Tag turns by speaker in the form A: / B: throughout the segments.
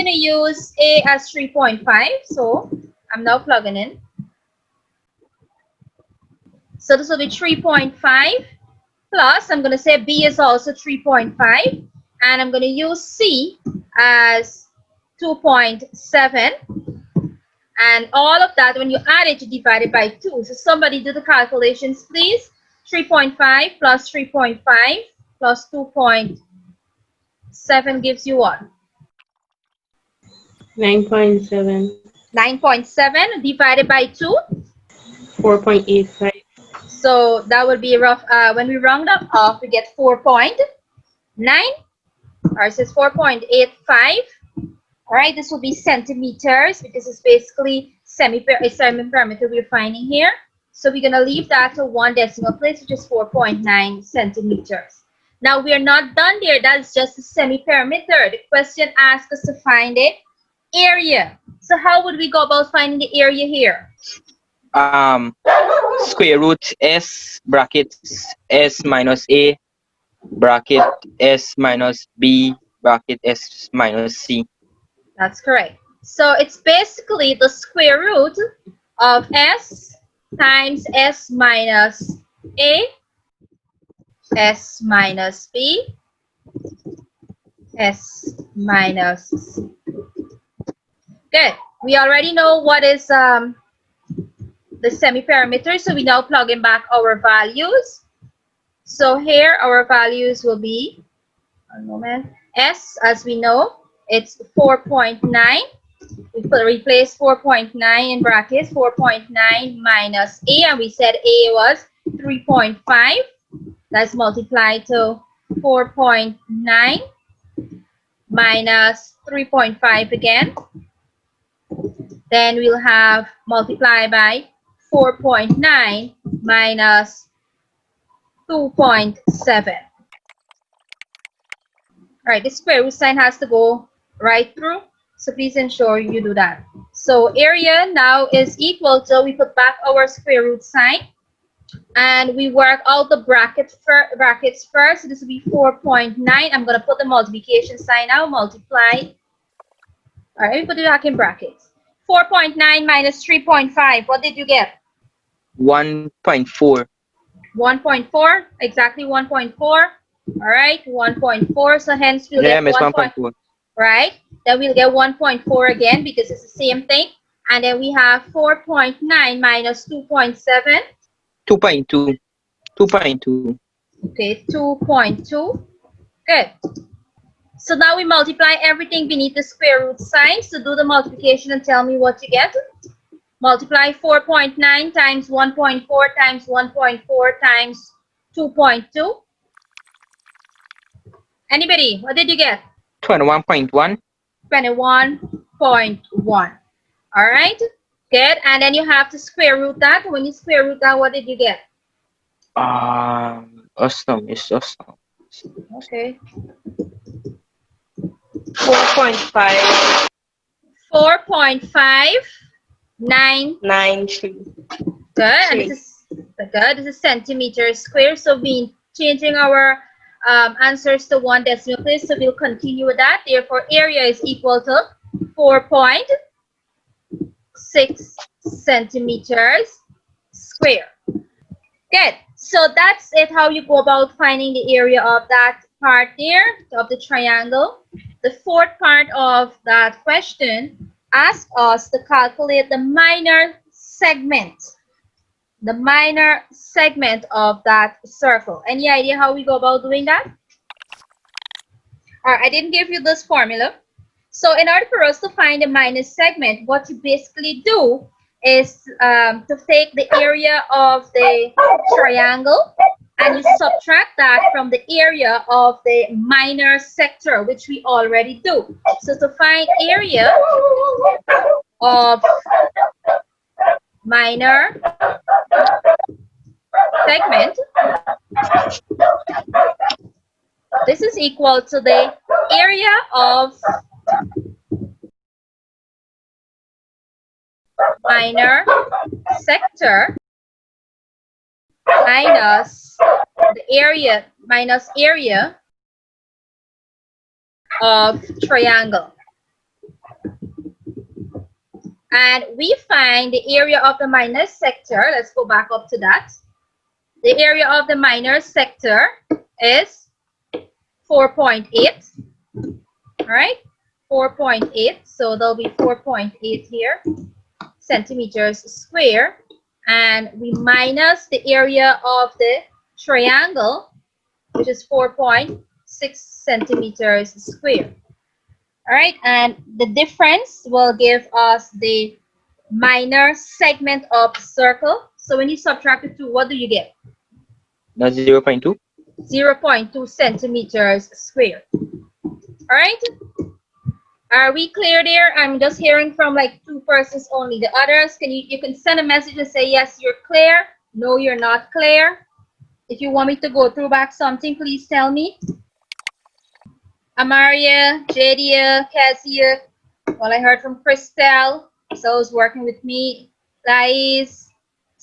A: going to use A as 3.5. So I'm now plugging in. So this will be 3.5 plus, I'm going to say B is also 3.5. And I'm going to use C as 2.7. And all of that, when you add it, you divide it by 2. So somebody do the calculations, please. 3.5 plus 3.5 plus 2.7 gives you what?
B: 9.7.
A: 9.7 divided by 2?
B: 4.85.
A: So that would be rough. When we round up off, we get 4.9. Or it says 4.85. All right, this will be centimeters because it's basically semi-perimeter we're finding here. So we're going to leave that to one decimal place, which is 4.9 centimeters. Now, we are not done there. That's just a semi-perimeter. The question asks us to find the area. So how would we go about finding the area here?
C: Square root S brackets S minus A bracket S minus B bracket S minus C.
A: That's correct. So it's basically the square root of S times S minus A, S minus B, S minus C. Good. We already know what is the semi-perimeter, so we now plug in back our values. So here our values will be, one moment, S, as we know, it's 4.9. We replace 4.9 in brackets, 4.9 minus A, and we said A was 3.5. That's multiplied to 4.9 minus 3.5 again. Then we'll have multiply by 4.9 minus 2.7. All right, the square root sign has to go right through, so please ensure you do that. So area now is equal to, we put back our square root sign, and we work out the brackets first. So this will be 4.9. I'm going to put the multiplication sign out, multiply. All right, let me put it back in brackets. 4.9 minus 3.5, what did you get?
C: 1.4.
A: 1.4, exactly 1.4. All right, 1.4. So hence we'll get 1.4. Right? Then we'll get 1.4 again because it's the same thing. And then we have 4.9 minus 2.7.
C: 2.2. 2.2.
A: Okay, 2.2. Good. So now we multiply everything beneath the square root sign. So do the multiplication and tell me what you get. Multiply 4.9 times 1.4 times 1.4 times 2.2. Anybody? What did you get?
C: 21.1.
A: 21.1. All right. Good. And then you have to square root that. When you square root that, what did you get?
C: Awesome. It's awesome.
A: Okay.
B: 4.5.
A: 4.593. Good. And this is good. This is centimeters square. So we changing our answers to one decimal place. So we'll continue with that. Therefore, area is equal to 4.6 centimeters square. Good. So that's it, how you go about finding the area of that part there, of the triangle. The fourth part of that question asks us to calculate the minor segment. The minor segment of that circle. Any idea how we go about doing that? I didn't give you this formula. So in order for us to find the minor segment, what you basically do is to take the area of the triangle and you subtract that from the area of the minor sector, which we already do. So to find area of minor segment, this is equal to the area of minor sector minus the area of triangle. And we find the area of the minor sector. Let's go back up to that. The area of the minor sector is 4.8. All right, 4.8. So there'll be 4.8 here, centimeters square. And we minus the area of the triangle, which is 4.6 centimeters square. All right, and the difference will give us the minor segment of circle. So when you subtract the two, what do you get?
C: That's 0.2.
A: 0.2 centimeters square. All right, are we clear there? I'm just hearing from like 2 persons only. The others, you can send a message and say yes, you're clear. No, you're not clear. If you want me to go through back something, please tell me. Amaria, Jadia, Cassia. Well, I heard from Christelle. So is working with me. Lais,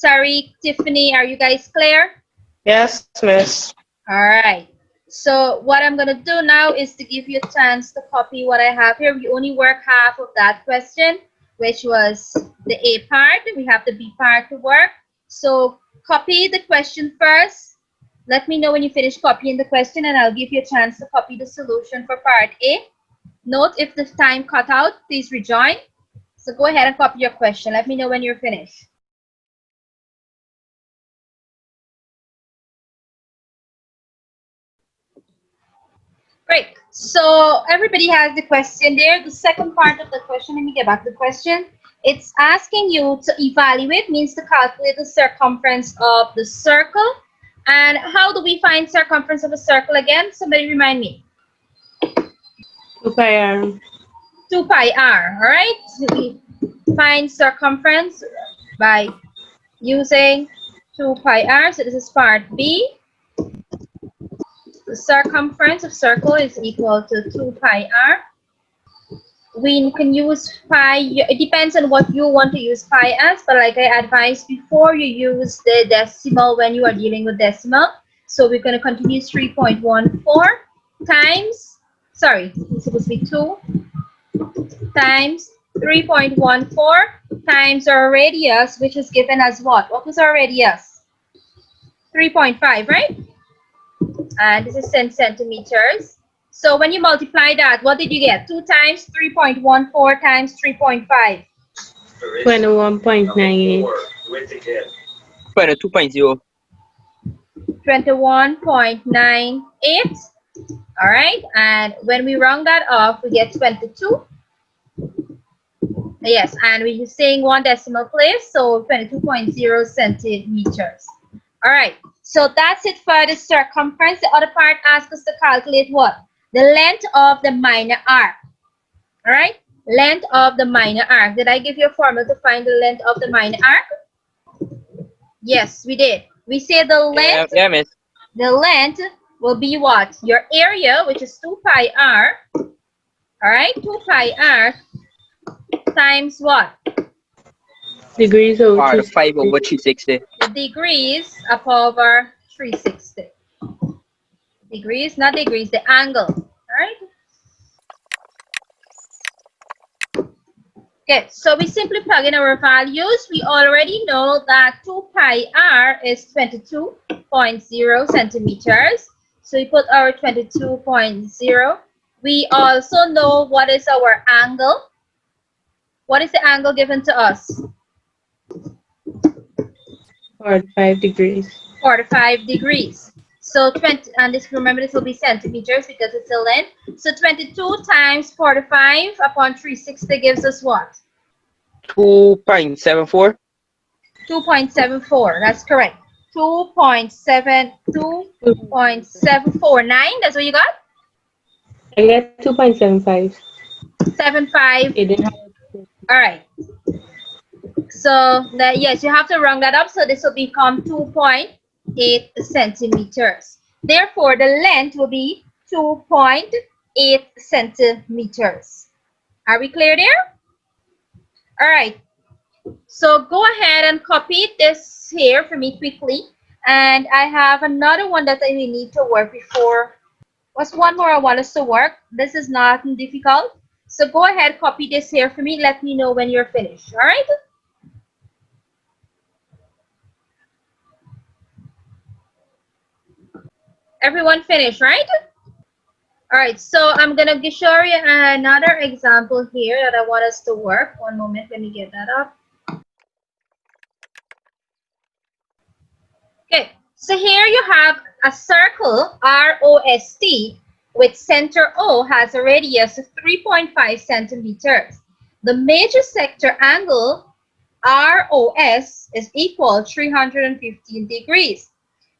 A: Tariq, Tiffany, are you guys clear?
B: Yes, miss.
A: All right. So what I'm going to do now is to give you a chance to copy what I have here. We only work half of that question, which was the A part. We have the B part to work. So copy the question first. Let me know when you finish copying the question, and I'll give you a chance to copy the solution for part A. Note if the time cut out, please rejoin. So go ahead and copy your question. Let me know when you're finished. Great. So everybody has the question there. The second part of the question, let me get back to the question. It's asking you to evaluate, means to calculate the circumference of the circle. And how do we find circumference of a circle again? Somebody remind me.
B: 2 pi r.
A: 2 pi r, all right? So we find circumference by using 2 pi r. So this is part B. The circumference of circle is equal to 2 pi r. We can use pi, it depends on what you want to use pi as, but like I advised before, you use the decimal when you are dealing with decimal. So we're going to continue 3.14 times, sorry, it's supposed to be 2 times 3.14 times our radius, which is given as what? What was our radius? 3.5, right? And this is 10 centimeters. So when you multiply that, what did you get? 2 times 3.14 times 3.5.
B: 21.98.
C: 2.0.
A: 21.98. All right. And when we round that off, we get 22. Yes. And we're saying one decimal place. So 22.0 centimeters. All right. So that's it for the circumference. The other part asks us to calculate what? The length of the minor arc. All right. Length of the minor arc. Did I give you a formula to find the length of the minor arc? Yes, we did. We say the length.
C: Yeah, miss.
A: The length will be what? Your area, which is 2 pi r. All right. 2 pi r times what?
B: Degrees over
C: R
B: 360.
C: 5 over 360.
A: The degrees up over 360. Degrees, not degrees, the angle. All right. Okay, so we simply plug in our values. We already know that 2 pi r is 22.0 centimeters. So we put our 22.0. We also know what is our angle. What is the angle given to us?
B: 45 degrees.
A: 45 degrees. So 20, and this, remember, this will be centimeters because it's a length. So 22 times 45 upon 360 gives us what?
C: 2.74.
A: 2.74. That's correct. 2.749. That's what you got?
B: I got 2.75.
A: 75.
B: It didn't have.
A: All right. So that, yes, you have to round that up. So this will become 2.8 centimeters. Therefore, the length will be 2.8 centimeters. Are we clear there? All right. So go ahead and copy this here for me quickly. And I have another one that I will need to work before. What's one more I want us to work? This is not difficult. So go ahead, copy this here for me. Let me know when you're finished. All right? Everyone finished, right? All right, so I'm going to show you another example here that I want us to work. One moment, let me get that up. Okay, so here you have a circle, ROST, with center O has a radius of 3.5 centimeters. The major sector angle, ROS, is equal 315 degrees.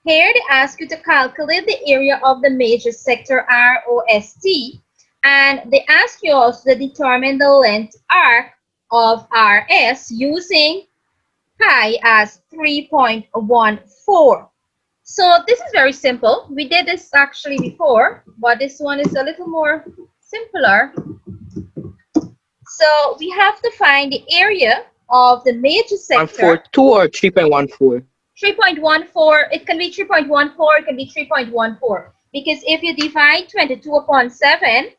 A: Here they ask you to calculate the area of the major sector ROST, and they ask you also to determine the length arc of RS using pi as 3.14. So this is very simple. We did this actually before, but this one is a little more simpler. So we have to find the area of the major sector.
C: 142 or 3.14?
A: 3.14, it can be 3.14, it can be 3.14. Because if you divide 22 upon 7,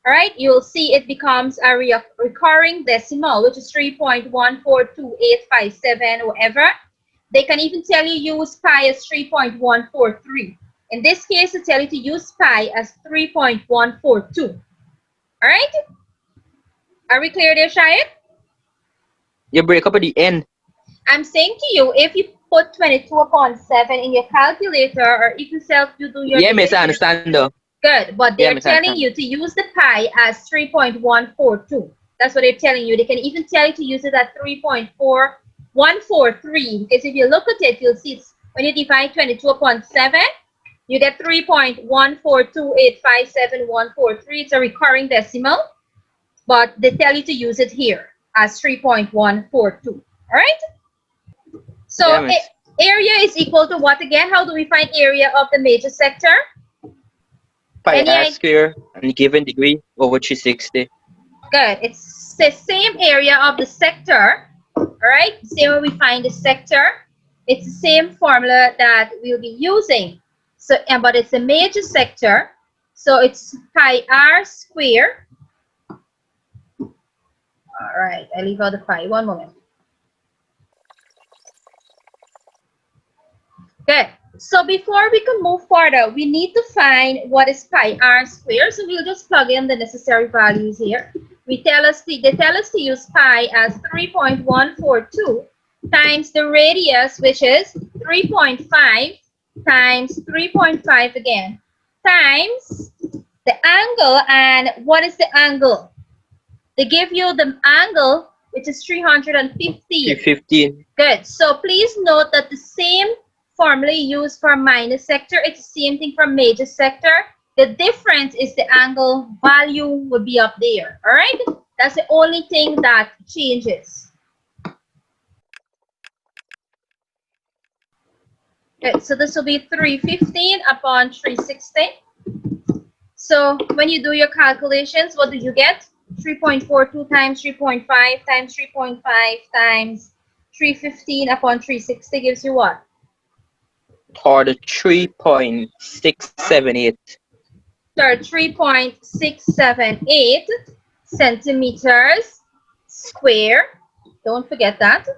A: all right, you'll see it becomes a recurring decimal, which is 3.142857, whatever. They can even tell you use pi as 3.143. In this case, they tell you to use pi as 3.142. All right? Are we clear there, Shayad?
C: You break up at the end.
A: I'm saying to you, if you put 22 upon 7 in your calculator, or if yourself you do your
C: Yeah, miss, I understand though.
A: Good, but they're
C: Yeah,
A: telling you to use the pi as 3.142. That's what they're telling you. They can even tell you to use it at 3.4143. Because if you look at it, you'll see it's, when you divide 22 upon 7, you get 3.142857143. It's a recurring decimal, but they tell you to use it here as 3.142. All right? So
C: Yeah,
A: area is equal to what again? How do we find area of the major sector?
C: pi r square and given degree over 360.
A: Good. It's the same area of the sector. All right. Same way we find the sector. It's the same formula that we'll be using. So, but it's a major sector. So it's pi r square. All right. I leave out the pi. One moment. Good. So before we can move further, we need to find what is pi r squared. So we'll just plug in the necessary values here. They tell us to use pi as 3.142 times the radius, which is 3.5 times 3.5 again, times the angle. And what is the angle? They give you the angle, which is 315.
C: 315.
A: Good. So please note that the same formula used for minor sector, it's the same thing for major sector. The difference is the angle value would be up there. All right, that's the only thing that changes. Okay, so this will be 315 upon 360. So when you do your calculations, what do you get? 3.42 times 3.5 times 3.5 times 315 upon 360 gives you what?
C: Or the 3.678.
A: So 3.678 centimeters square. Don't forget that.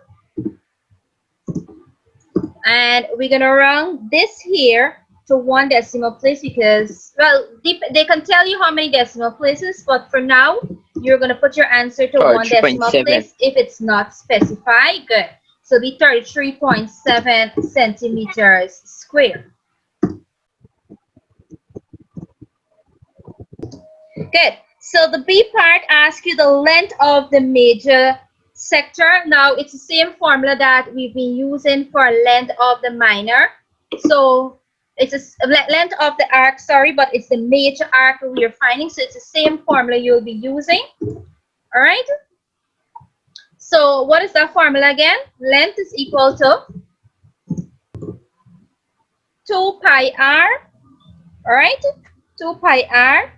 A: And we're going to round this here to one decimal place because, well, they can tell you how many decimal places, but for now, you're going to put your answer to one decimal place if it's not specified. Good. So be 33.7 centimeters square. Good. So the B part asks you the length of the major sector. Now it's the same formula that we've been using for length of the minor. So it's a length of the arc, sorry, but it's the major arc we're finding. So it's the same formula you'll be using. All right. So what is that formula again? Length is equal to 2 pi r. All right. 2 pi r.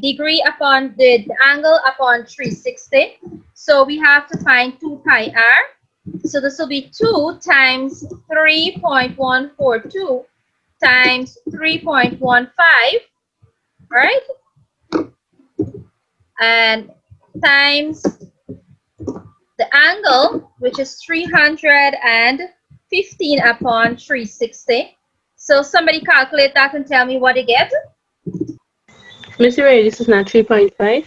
A: Degree upon the angle upon 360. So we have to find 2 pi r. So this will be 2 times 3.142 times 3.15. All right. and times the angle, which is 315 upon 360. So somebody calculate that and tell me what you get.
B: Mr. Ray, this is not 3.5.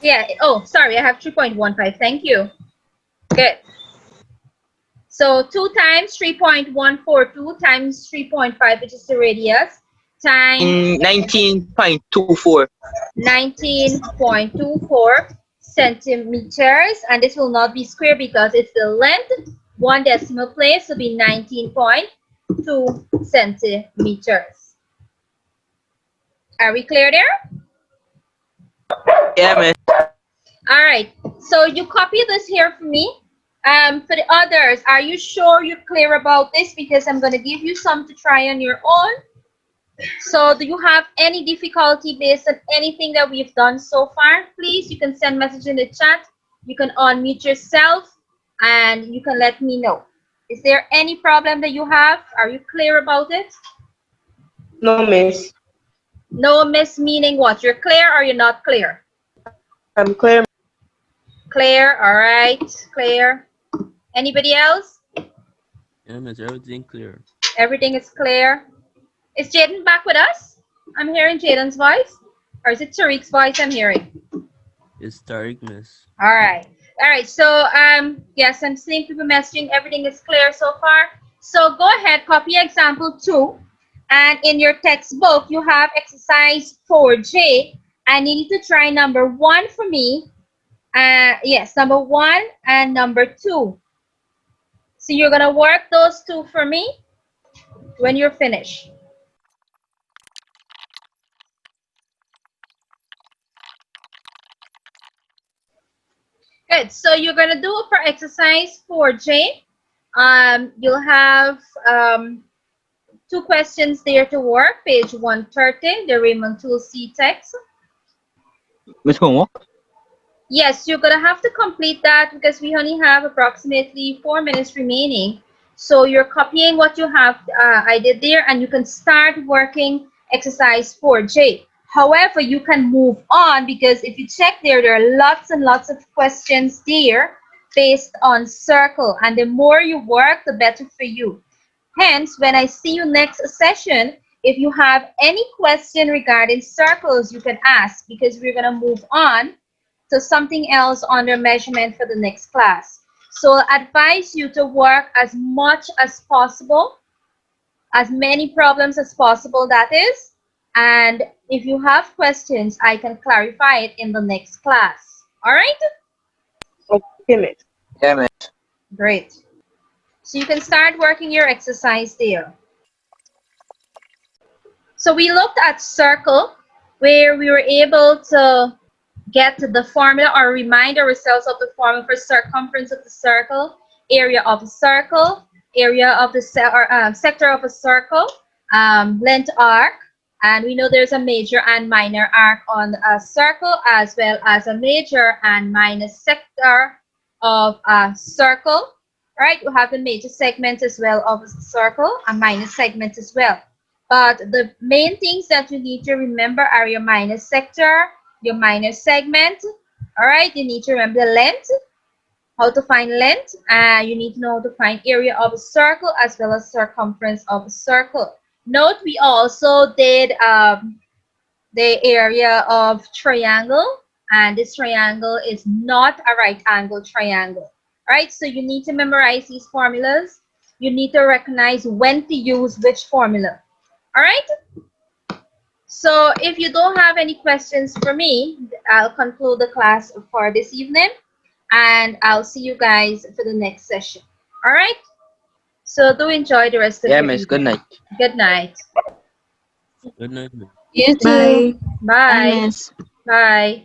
A: Yeah, oh, sorry, I have 3.15. Thank you. Good. So 2 times 3.142 times 3.5, which is the radius, times
C: 19.24.
A: 19.24 centimeters, and this will not be square because it's the length. 1 decimal place will be 19.2 centimeters. Are we clear there?
C: Yeah, miss.
A: All right. So you copy this here for me. For the others, are you sure you're clear about this? Because I'm going to give you some to try on your own. So do you have any difficulty based on anything that we've done so far? Please, you can send message in the chat. You can unmute yourself and you can let me know. Is there any problem that you have? Are you clear about it?
B: No, miss.
A: No, miss, meaning what? You're clear or you're not clear?
B: I'm clear.
A: Clear, all right, clear. Anybody else?
D: Yeah, miss, everything clear.
A: Everything is clear. Is Jaden back with us? I'm hearing Jaden's voice. Or is it Tariq's voice I'm hearing?
D: It's Tariq, miss.
A: All right. All right. So, yes, I'm seeing people messaging. Everything is clear so far. So go ahead, copy example 2. And in your textbook, you have exercise 4J. I need you to try number 1 for me. Yes, number 1 and number 2. So you're going to work those 2 for me when you're finished. Good. So you're going to do for exercise 4J. You'll have 2 questions there to work. Page 130, the Raymond Tool C text.
C: Miss homework?
A: Yes, you're going to have to complete that because we only have approximately 4 minutes remaining. So you're copying what you have I did there, and you can start working exercise 4J. However, you can move on because if you check there, there are lots and lots of questions there based on circle. And the more you work, the better for you. Hence, when I see you next session, if you have any question regarding circles, you can ask because we're going to move on to something else under measurement for the next class. So I advise you to work as much as possible, as many problems as possible, that is. And if you have questions, I can clarify it in the next class. All right?
B: Okay, miss.
C: Yeah, miss.
A: Great. So you can start working your exercise there. So we looked at circle, where we were able to get the formula or remind ourselves of the formula for circumference of the circle, area of a circle, area of the sector of a circle, length arc, and we know there's a major and minor arc on a circle, as well as a major and minor sector of a circle. Right, you have the major segment as well of a circle, a minor segment as well. But the main things that you need to remember are your minor sector, your minor segment. All right, you need to remember the length, how to find length, and you need to know how to find area of a circle as well as circumference of a circle. Note we also did the area of triangle, and this triangle is not a right angle triangle. All right, so you need to memorize these formulas. You need to recognize when to use which formula. All right. So if you don't have any questions for me, I'll conclude the class for this evening, and I'll see you guys for the next session. All right. So do enjoy the rest of
C: Yeah,
A: your
C: miss.
A: evening.
C: Good night.
A: Good night.
D: Good night, miss.
E: You too.
A: Bye.
E: Bye, miss.
A: Bye.